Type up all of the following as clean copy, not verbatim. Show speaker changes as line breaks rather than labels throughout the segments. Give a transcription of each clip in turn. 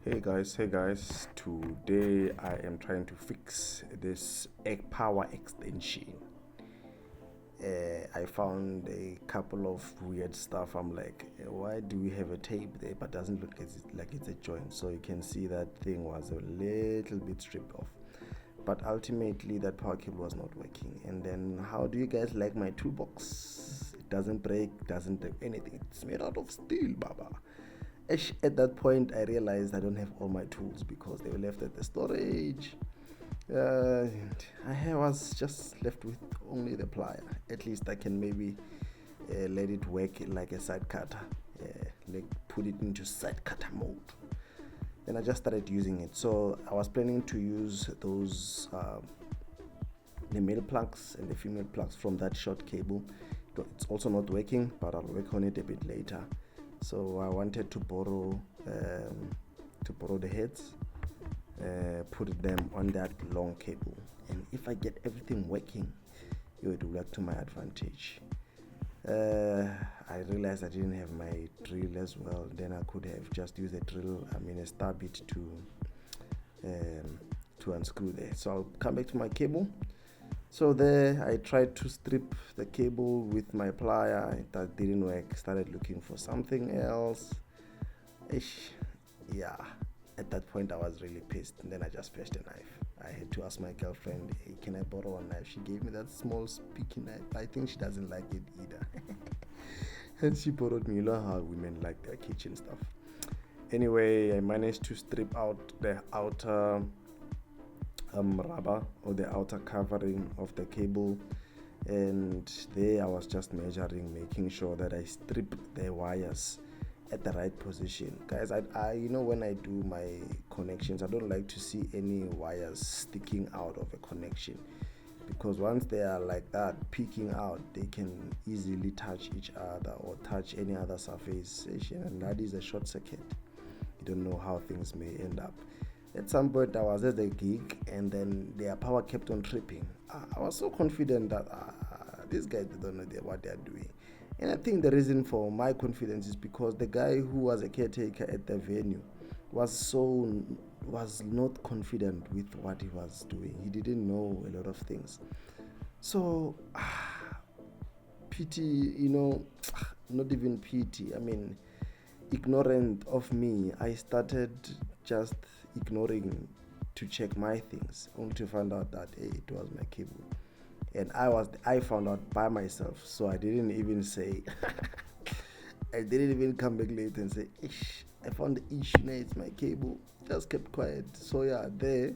Hey guys, today I am trying to fix this egg power extension. I found a couple of weird stuff. I'm like, why do we have a tape there but doesn't look like it's a joint? So you can see that thing was a little bit stripped off, but ultimately that power cable was not working. And then how do you guys like my toolbox? It doesn't break, doesn't do anything. It's made out of steel, baba. At that point I realized I don't have all my tools because they were left at the storage. I was just left with only the plier. At least I can maybe let it work like a side cutter, like put it into side cutter mode. Then I just started using it. So I was planning to use those the male plugs and the female plugs from that short cable. It's also not working, but I'll work on it a bit later. So I wanted to borrow the heads, put them on that long cable, and if I get everything working, it would work to my advantage. I realized I didn't have my drill as well. Then I could have just used a star bit to unscrew there. So I'll come back to my cable. So there I tried to strip the cable with my plier. That didn't work. Started looking for something else. Yeah, at that point I was really pissed, and then I just fetched a knife. I had to ask my girlfriend, hey, can I borrow a knife? She gave me that small speaking knife. I think she doesn't like it either. And she borrowed me. You know how women like their kitchen stuff. Anyway, I managed to strip out the outer rubber or the outer covering of the cable, and there I was just measuring, making sure that I strip the wires at the right position. Guys, I when I do my connections, I don't like to see any wires sticking out of a connection, because once they are like that peeking out, they can easily touch each other or touch any other surface, and that is a short circuit. You don't know how things may end up. At some point I was at the gig, and then their power kept on tripping. I was so confident that these guys, they don't know what they're doing. And I think the reason for my confidence is because the guy who was a caretaker at the venue was not confident with what he was doing. He didn't know a lot of things. So pity, not even pity. Ignorant of me, I started just ignoring to check my things, only to find out that it was my cable. And I found out by myself, so I didn't even say I didn't even come back later and say, I found the issue, now it's my cable. Just kept quiet. So yeah, there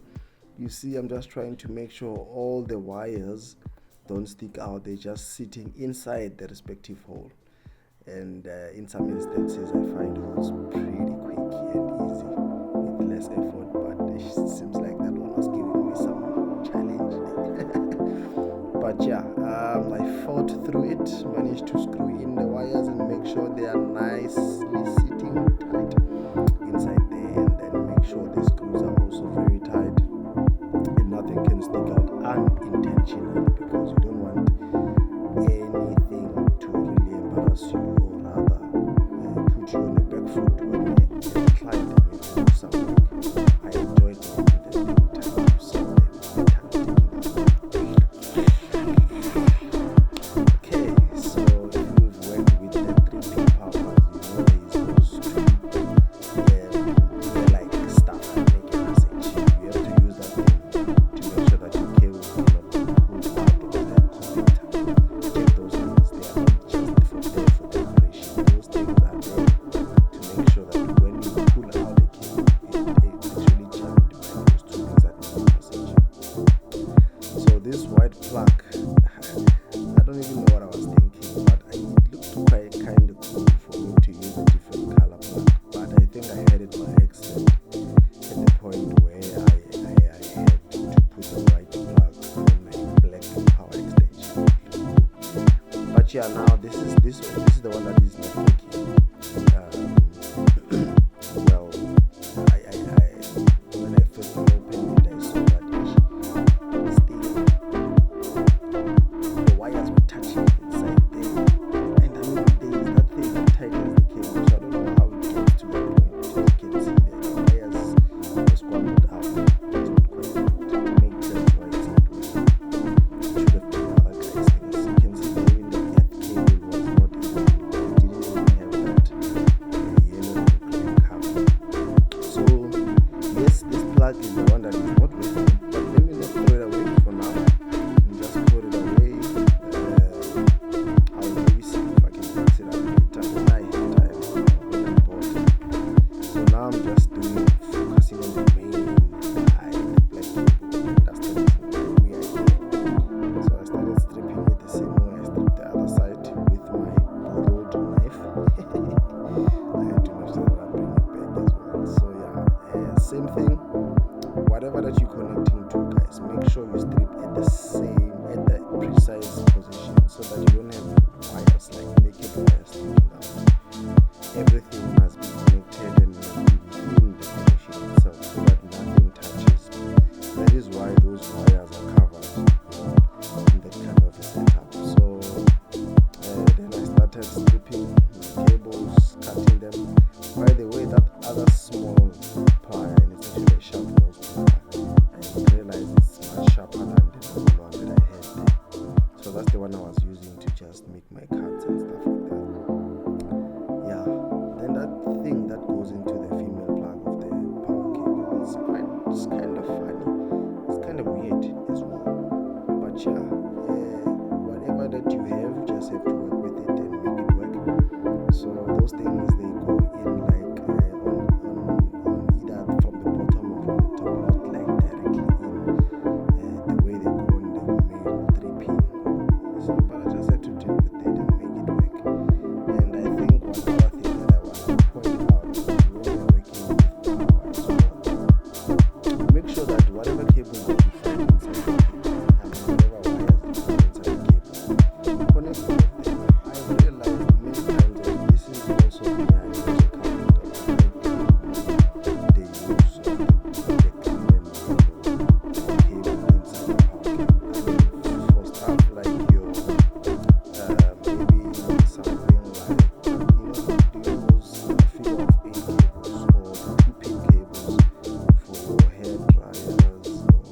you see I'm just trying to make sure all the wires don't stick out. They're just sitting inside the respective hole. And in some instances I find holes pretty quick and easy with less effort, but it seems like that one was giving me some challenge. But yeah, I fought through it, managed to screw in the wires and make sure they are nicely sitting tight inside there, and then make sure the screws are also very tight and nothing can stick out unintentionally, because you don't want anything to really embarrass you, or rather put you on the back foot when whatever that you're connecting to, guys, make sure you strip at the precise position, so that you don't have wires, like naked wires sticking out. Everything must be connected and must be within the connection itself, so that nothing touches. That is why those wires are covered in that kind of a setup. So then I started stripping cables, cutting them. By the way, that other small plier, and it's actually a sharp nose plier, I realized it's much sharper than the normal one that I had there. So that's the one I was using to just make my cuts and stuff like that. Yeah, then that thing that goes into the female plug of the power cable, it's kind of funny. It's kind of weird as well. But yeah, whatever that you have, you just have to work with it and make it work. So those things, they go in like on either from the bottom or from the top, not like directly in the way they go on the male 3-pin. So, but I just have to deal with it and make it work. And I think one other thing that I want to point out is when you're working with power as well, make sure that whatever cable that you find inside the cable, and whatever wires you find inside the cable, connect all of them. I've realized many times that this is also behind the counter of the use of the clean and yellow cable inside the power cable. For stuff like your maybe something like those figure of 8 cables or 2-pin cables for your hair dryers, or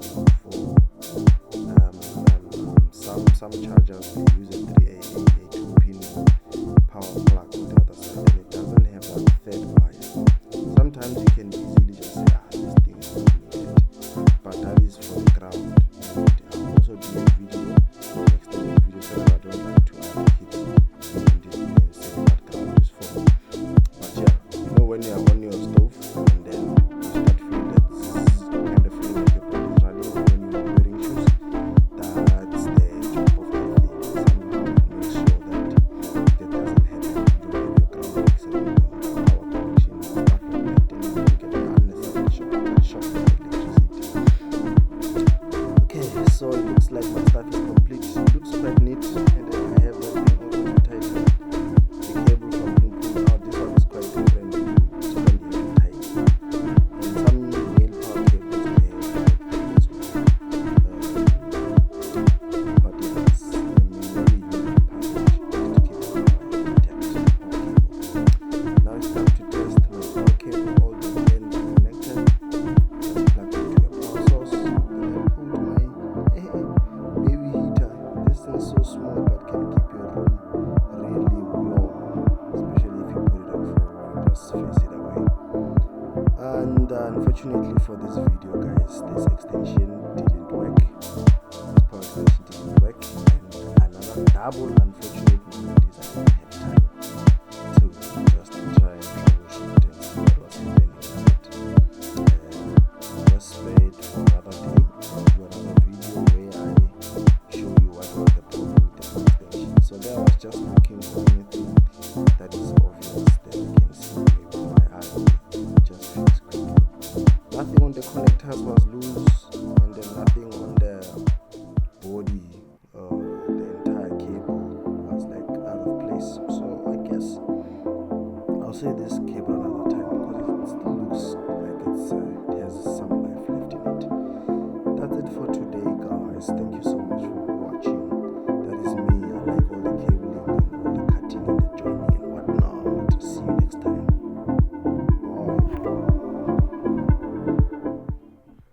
for some chargers, they use a 2-pin power plug on the other side, and it doesn't have that third wire. Sometimes you can easily just say, this thing is not needed, but that is for the ground. And I'll also do a video, an extended video, so that I don't like to hit on this and say what ground is for. But yeah, when you're on your stove and then you start feeling that kind of feeling like your body is running when you're wearing shoes, that's the top of the thing. Somehow make sure that doesn't happen. You don't have your ground fixed and your power connection and stuff like that, and you get an unnecessary shock by electricity. Okay, so it looks like my stuff is complete. It looks quite neat, and then I have everything all to tight. The cable from Pink out, this one is quite different. It's only tight. And some male power cables, they have like as well. But it's a really unique package to keep the wire intact. Now it's time to test my power cable. All the ends are connected. Just plug into a power source, and I pulled my baby heater. This thing is so small but can keep your room really warm, especially if you put it up for a while and just face it away. And unfortunately for this video, guys, this extension didn't work. This power extension didn't work, and another double unfortunate moment is I didn't have time to just try and troubleshoot and see what was happening with it. Just wait for another day and do another video where I show you what was the problem with the extension. So there I was just looking for anything that is obvious that you can see with my eye, just fix quickly. Nothing on the connectors was